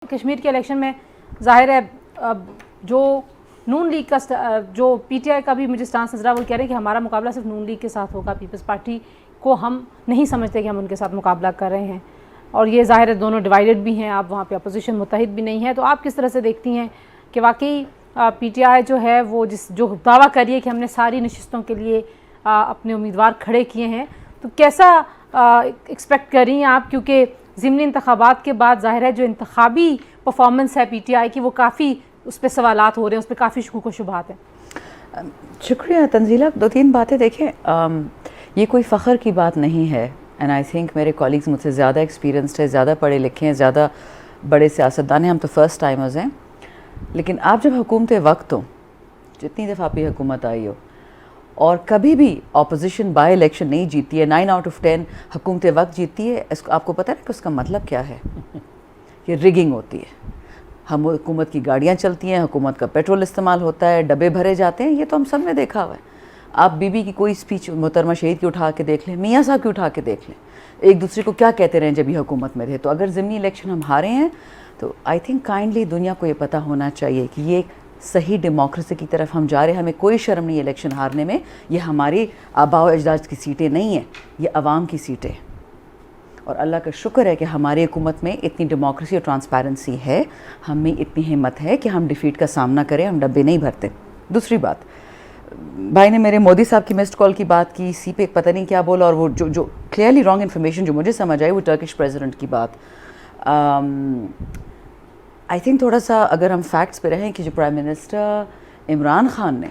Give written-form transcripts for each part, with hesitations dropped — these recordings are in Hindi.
कश्मीर के इलेक्शन में जाहिर है जो नून लीग का जो पीटीआई का भी मुझे स्टांस नजर वो कह रहे हैं कि हमारा मुकाबला सिर्फ नून लीग के साथ होगा, पीपल्स पार्टी को हम नहीं समझते कि हम उनके साथ मुकाबला कर रहे हैं। और ये जाहिर है दोनों डिवाइडेड भी हैं, आप वहाँ पे अपोजिशन मुत्तहिद भी नहीं है। तो आप किस तरह से देखती हैं कि वाकई पीटीआई जो है वो जो दावा करिए कि हमने सारी नशिस्तों के लिए अपने उम्मीदवार खड़े किए हैं, तो कैसा एक्सपेक्ट कर रही हैं आप? क्योंकि ज़िमनी इंतखाबात के बाद ज़ाहिर है जो इंतखाबी परफॉर्मेंस है पीटीआई की वो काफ़ी उस पर सवालात हो रहे हैं, उस पर काफ़ी शुकूक व शुबहात हैं। शुक्रिया तंजीला। दो तीन बातें देखें, ये कोई फ़ख्र की बात नहीं है एंड आई थिंक मेरे कॉलीग्स मुझसे ज़्यादा एक्सपीरियंस्ड है, ज़्यादा पढ़े लिखे हैं, ज़्यादा बड़े सियासतदान हैं, हम तो फर्स्ट टाइमर्स हैं। लेकिन आप जब हुकूमत वक्त हो, जितनी दफ़ा आपकी हुकूमत आई हो और कभी भी अपोजिशन बाई इलेक्शन नहीं जीती है, 9 आउट ऑफ 10 हुकूमत वक्त जीती है, इसको आपको पता है कि उसका मतलब क्या है? ये रिगिंग होती है। हम हुकूमत की गाड़ियाँ चलती हैं, हुकूमत का पेट्रोल इस्तेमाल होता है, डब्बे भरे जाते हैं, ये तो हम सब ने देखा हुआ है। आप बीबी की कोई स्पीच मोहतरमा शहीद की उठा के देख लें, मियाँ साहब की उठा के देख लें, एक दूसरे को क्या कहते रहें जब ये हुकूमत में रहे। तो अगर ज़िमनी इलेक्शन हम हारे हैं तो आई थिंक काइंडली दुनिया को ये पता होना चाहिए कि ये सही डेमोक्रेसी की तरफ हम जा रहे हैं। हमें कोई शर्म नहीं है इलेक्शन हारने में। ये हमारी आबा व अजदाद की सीटें नहीं हैं, ये अवाम की सीटें। और अल्लाह का शुक्र है कि हमारी हुकूमत में इतनी डेमोक्रेसी और ट्रांसपेरेंसी है, हमें इतनी हिम्मत है कि हम डिफीट का सामना करें, हम डब्बे नहीं भरते। दूसरी बात, भाई ने मेरे मोदी साहब की मिस्ड कॉल की बात की, सी पे पता नहीं क्या बोला, और वो जो क्लियरली रॉन्ग इन्फॉर्मेशन जो मुझे समझ आई वो टर्किश प्रेसिडेंट की बात। आई थिंक थोड़ा सा अगर हम फैक्ट्स पे रहें कि जो प्राइम मिनिस्टर इमरान खान ने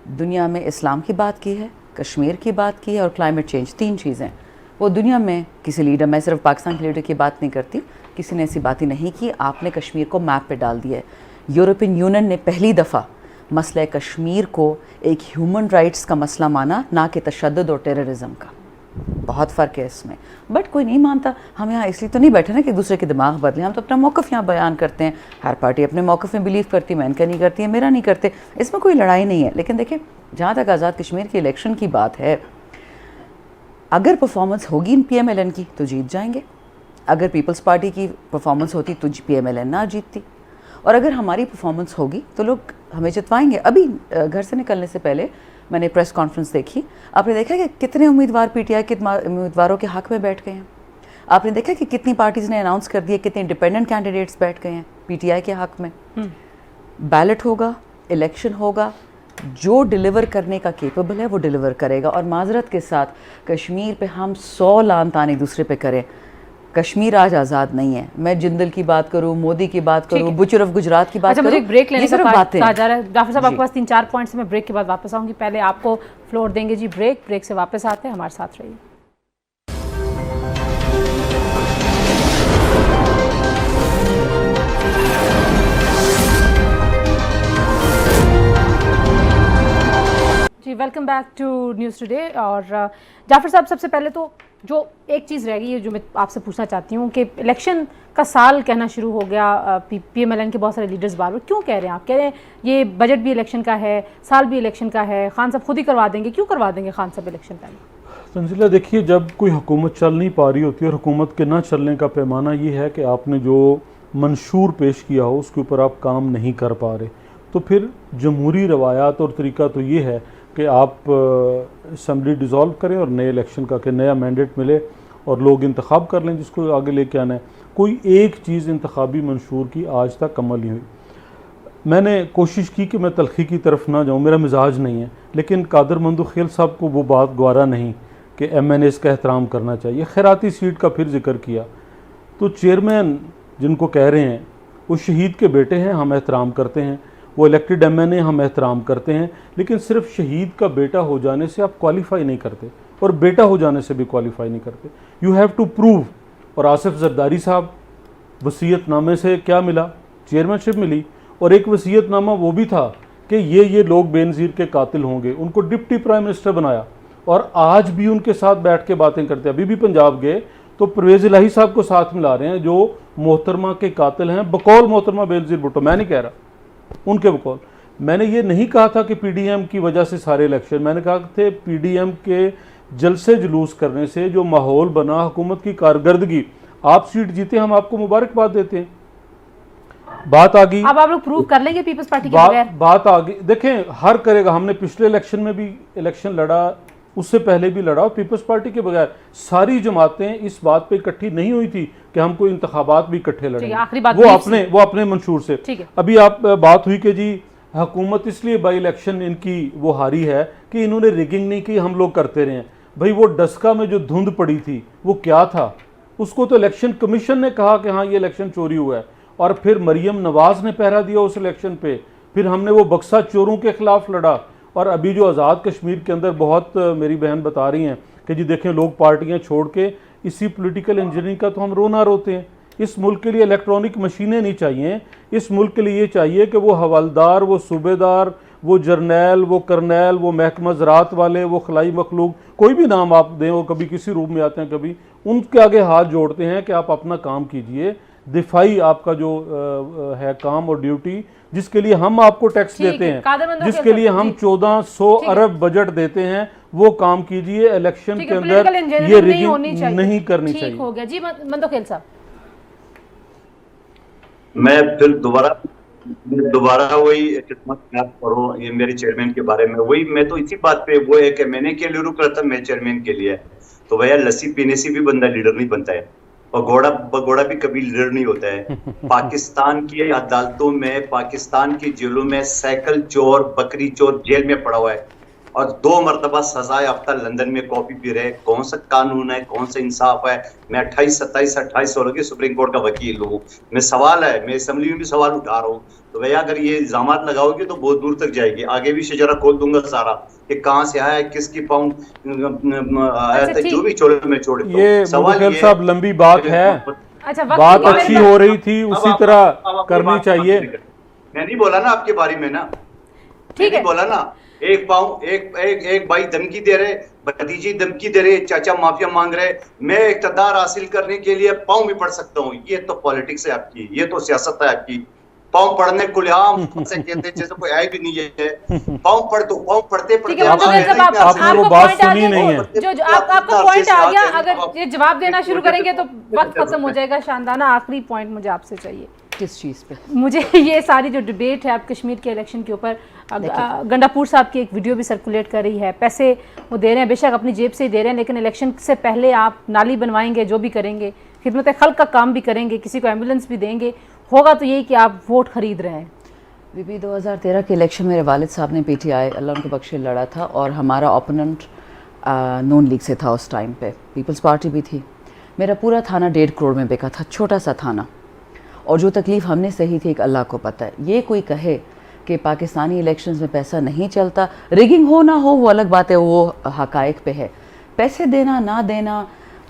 दुनिया में इस्लाम की बात की है, कश्मीर की बात की है और क्लाइमेट चेंज, 3 चीज़ें वो दुनिया में किसी लीडर, मैं सिर्फ पाकिस्तान के लीडर की बात नहीं करती, किसी ने ऐसी बात ही नहीं की। आपने कश्मीर को मैप पे डाल दिया है। यूरोपियन यूनियन ने पहली दफ़ा मसला कश्मीर को एक ह्यूमन राइट्स का मसला माना, ना कि तशद्दुद और टेररिज्म का। बहुत फ़र्क है इसमें, बट कोई नहीं मानता। हम यहाँ इसलिए तो नहीं बैठे ना कि दूसरे के दिमाग बदलें, हम तो अपना मौक़िफ़ यहाँ बयान करते हैं। हर पार्टी अपने मौक़िफ़ में बिलीव करती है, मैं इनका नहीं करती है, मेरा नहीं करते, इसमें कोई लड़ाई नहीं है। लेकिन देखिए, जहाँ तक आज़ाद कश्मीर के इलेक्शन की बात है, अगर परफॉर्मेंस होगी PMLN की तो जीत जाएंगे, अगर पीपल्स पार्टी की परफॉर्मेंस होती तो PMLN ना जीतती, और अगर हमारी परफॉर्मेंस होगी तो लोग हमें जितवाएंगे। अभी घर से निकलने से पहले मैंने प्रेस कॉन्फ्रेंस देखी, आपने देखा कि कितने उम्मीदवार पीटीआई के उम्मीदवारों के हक़ में बैठ गए हैं। आपने देखा कि कितनी पार्टीज़ ने अनाउंस कर दिया, कितने इंडिपेंडेंट कैंडिडेट्स बैठ गए हैं पीटीआई के हक़ में। बैलेट होगा, इलेक्शन होगा, जो डिलीवर करने का केपेबल है वो डिलीवर करेगा। और माजरत के साथ कश्मीर पे हम 100 लान तान एक दूसरे पे करें, कश्मीर आज आज़ाद नहीं है। मैं जिंदल की बात करूं, मोदी की बात करूं, बुचर ऑफ गुजरात की बात करूं, मुझे एक ब्रेक लेने का बातें कहा जा रहा है। जाफर साहब आपके पास 3-4 पॉइंट्स, मैं ब्रेक के बाद वापस आऊंगी। पहले आपको फ्लोर देंगे जी, ब्रेक से वापस आते हैं, हमारे साथ रहिए। जी, welcome back to news today. और जाफर साहब, सबसे पहले तो जो एक चीज़ रह गई है जो मैं आपसे पूछना चाहती हूँ कि इलेक्शन का साल कहना शुरू हो गया, PMLN के बहुत सारे लीडर्स बार बार क्यों कह रहे हैं? आप कह रहे हैं ये बजट भी इलेक्शन का है, साल भी इलेक्शन का है, खान साहब खुद ही करवा देंगे। क्यों करवा देंगे खान साहब इलेक्शन पहले? तंजीला, देखिए, जब कोई हुकूमत चल नहीं पा रही होती है और हुकूमत के ना चलने का पैमाना ये है कि आपने जो मंशूर पेश किया हो उसके ऊपर आप काम नहीं कर पा रहे, तो फिर जमहूरी रवायात और तरीका तो ये है कि आप असम्बली डिज़ोल्व करें और नए इलेक्शन का, कि नया मैंडेट मिले और लोग इंतखाब कर लें जिसको आगे लेके आना है। कोई एक चीज़ इंतखाबी मंशूर की आज तक अमल नहीं हुई। मैंने कोशिश की कि मैं तलखी की तरफ ना जाऊँ, मेरा मिजाज नहीं है, लेकिन कादर मंदू खेल साहब को वो बात गवारा नहीं कि MNAs का एहतराम करना चाहिए। खैराती सीट का फिर जिक्र किया, तो चेयरमैन जिनको कह रहे हैं वो शहीद के बेटे हैं, हम एहतराम करते हैं, वो इलेक्टेड MNA हम एहतराम करते हैं, लेकिन सिर्फ शहीद का बेटा हो जाने से आप क्वालिफाई नहीं करते और बेटा हो जाने से भी क्वालिफाई नहीं करते। You have to prove. और आसिफ जरदारी साहब, वसीयतनामे से क्या मिला? चेयरमैनशिप मिली, और एक वसीयतनामा वो भी था कि ये लोग बेनज़ीर के कातिल होंगे, उनको डिप्टी प्राइम मिनिस्टर बनाया और आज भी उनके साथ बैठ के बातें करते हैं। अभी भी पंजाब गए तो परवेज़ इलाही साहब को साथ मिला रहे हैं जो मोहतरमा के कातिल हैं, बकौल मोहतरमा बेनज़ीर भुट्टो। मैं नहीं कह रहा, उनके बकौल। मैंने ये नहीं कहा था कि PDM की वजह से सारे इलेक्शन, मैंने कहा थे PDM के जलसे जुलूस करने से जो माहौल बना, हुकूमत की कारकर्दगी, आप सीट जीते, हम आपको मुबारकबाद देते हैं। बात आ गई। अब आप लोग प्रूव कर लेंगे पीपल्स पार्टी के बगैर? बात आ गई, देखें हर करेगा। हमने पिछले इलेक्शन में भी इलेक्शन लड़ा, उससे पहले भी लड़ा, और पीपल्स पार्टी के बगैर सारी जमातें इस बात पे इकट्ठी नहीं हुई थी कि हम कोई इंतखाबात भी इकट्ठे लड़ेंगे। आखिरी बात वो अपने मंशूर से। अभी आप बात हुई कि जी हुकूमत इसलिए बाई इलेक्शन इनकी वो हारी है कि इन्होंने रिगिंग नहीं की, हम लोग करते रहे हैं। भाई वो डस्का में जो धुंध पड़ी थी वो क्या था? उसको तो इलेक्शन कमीशन ने कहा कि हाँ ये इलेक्शन चोरी हुआ है, और फिर मरियम नवाज ने पहरा दिया उस इलेक्शन पे। फिर हमने वो बक्सा चोरों के खिलाफ लड़ा। और अभी जो आज़ाद कश्मीर के अंदर बहुत मेरी बहन बता रही हैं कि जी देखें लोग पार्टियां छोड़ के इसी पॉलिटिकल इंजीनियरिंग का तो हम रोना रोते हैं। इस मुल्क के लिए इलेक्ट्रॉनिक मशीनें नहीं चाहिए, इस मुल्क के लिए ये चाहिए कि वो हवलदार, वो सूबेदार, वो जर्नैल, वो करनैल, वो महकमा ज़राअत वाले, वो खलाई मखलूक, कोई भी नाम आप दें, वो कभी किसी रूप में आते हैं, कभी उनके आगे हाथ जोड़ते हैं कि आप अपना काम कीजिए, दिफाई आपका जो है काम और ड्यूटी, जिसके लिए हम आपको टैक्स देते हैं, जिसके लिए हम 1400 अरब बजट देते हैं, वो काम कीजिए। इलेक्शन के अंदर ये रिगिंग नहीं करनी चाहिए। हो गया जी मंदोखेल साहब। मैं फिर दोबारा वही खिदमत करो ये मेरे चेयरमैन के बारे में। वही मैं तो इसी बात पे वो है कि मैंने के लिए रुक रहा था, मैं चेयरमैन के लिए। तो भैया लस्सी पीने से भी बंदा लीडर नहीं बनता है, और घोड़ा भी कभी लीडर नहीं होता है। पाकिस्तान की अदालतों में, पाकिस्तान की जेलों में साइकिल चोर, बकरी चोर जेल में पड़ा हुआ है, और 2 मरतबा सजा याफ्ता लंदन में कॉफी पी रहे। कौन सा कानून है, कौन सा इंसाफ है? मैं 28 सोलह की सुप्रीम कोर्ट का वकील हूँ। मैं सवाल है, मैं असेंबली में भी सवाल उठा रहा हूँ। तो भैया अगर ये इल्जामात लगाओगे तो बहुत दूर तक जाएगी। आगे भी शजरा खोल दूंगा सारा कि कहाँ से आया है, किसकी पाउंड आया था, जो भी छोड़े मैं छोड़ दूं। ये सवाल साहब लंबी बात है। अच्छा, बात अच्छी हो रही थी, उसी तरह करनी चाहिए। मैं नहीं बोला ना आपके बारे में ना, ठीक है, बोला ना एक भाई धमकी दे रहे, भतीजी धमकी दे रहे, चाचा माफिया मांग रहे, मैं इक़्तिदार हासिल करने के लिए पाँव भी पढ़ सकता हूँ। ये तो पॉलिटिक्स है आपकी, ये तो सियासत है आपकी। पाँव पढ़ने को से कहते जैसे कोई आए भी नहीं है। पाँव पढ़ दो, पाँव पढ़ते पढ़ते आपने वो बात सुनी नहीं है। जो आपका पॉइंट आ गया, अगर ये जवाब देना शुरू करेंगे तो वक्त खत्म हो जाएगा। शानदाना आखिरी पॉइंट मुझे आपसे चाहिए। किस चीज़ पे? मुझे ये सारी जो डिबेट है आप कश्मीर के इलेक्शन के ऊपर, गंडापुर साहब की एक वीडियो भी सर्कुलेट कर रही है। पैसे वो दे रहे हैं, बेशक अपनी जेब से ही दे रहे हैं, लेकिन इलेक्शन से पहले आप नाली बनवाएंगे, जो भी करेंगे, खिदमत खल्क का काम भी करेंगे, किसी को एम्बुलेंस भी देंगे, होगा तो यही कि आप वोट खरीद रहे हैं। बीबी 2013 के इलेक्शन मेरे वालिद साहब ने पीटीआई अल्लाह उनको बख्शे लड़ा था, और हमारा ओपोनेंट नून लीग से था उस टाइम पे, पीपल्स पार्टी भी थी। मेरा पूरा थाना 1.5 करोड़ में बिका था, छोटा सा थाना, और जो तकलीफ़ हमने सही थी एक अल्लाह को पता है। ये कोई कहे कि पाकिस्तानी इलेक्शंस में पैसा नहीं चलता, रिगिंग हो ना हो वो अलग बात है, वो हकायक पे है। पैसे देना ना देना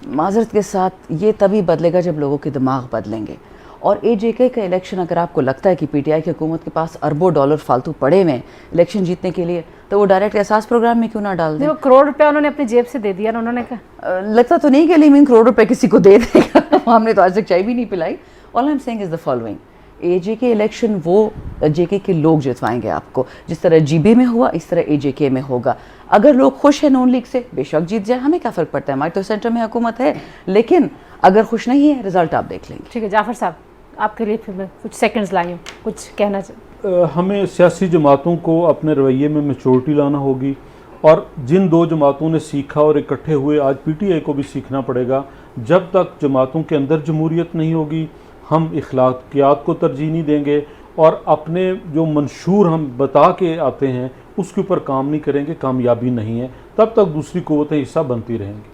माजरत के साथ ये तभी बदलेगा जब लोगों के दिमाग बदलेंगे। और एजेके का इलेक्शन अगर आपको लगता है कि पीटीआई की हुकूमत के पास अरबों डॉलर फालतू पड़े हुए हैं इलेक्शन जीतने के लिए, तो वो डायरेक्ट एहसास प्रोग्राम में क्यों ना डाल दें? 1 करोड़ रुपया उन्होंने अपनी जेब से दे दिया ना, उन्होंने कहा लगता तो नहीं कि अलीमीन करोड़ रुपए किसी को दे देगा। हमने तो आज तक चाय भी नहीं पिलाई। All I am saying is the following, AJK election वो जेके के लोग जितवाएंगे आपको। जिस तरह जीबी में हुआ इस तरह एजेके में होगा। अगर लोग खुश हैं नून लीग से, बेशक जीत जाए, हमें क्या फ़र्क पड़ता है, हमारी तो सेंटर में हुकूमत है। लेकिन अगर खुश नहीं है, रिजल्ट आप देख लेंगे। ठीक है जाफर साहब, आपके लिए फिर मैं कुछ सेकंड्स लाई हूँ, कुछ कहना चाहिए। हमें सियासी जमातों को अपने रवैये में मैच्योरिटी लाना होगी, और जिन 2 जमातों ने सीखा और इकट्ठे हुए, आज पीटीआई को भी सीखना पड़ेगा। जब तक जमातों के अंदर जमहूरियत नहीं होगी, हम इखलाकियात को तरजीह नहीं देंगे, और अपने जो मंशूर हम बता के आते हैं उसके ऊपर काम नहीं करेंगे, कामयाबी नहीं है, तब तक दूसरी क़ुव्वतें हिस्सा बनती रहेंगी।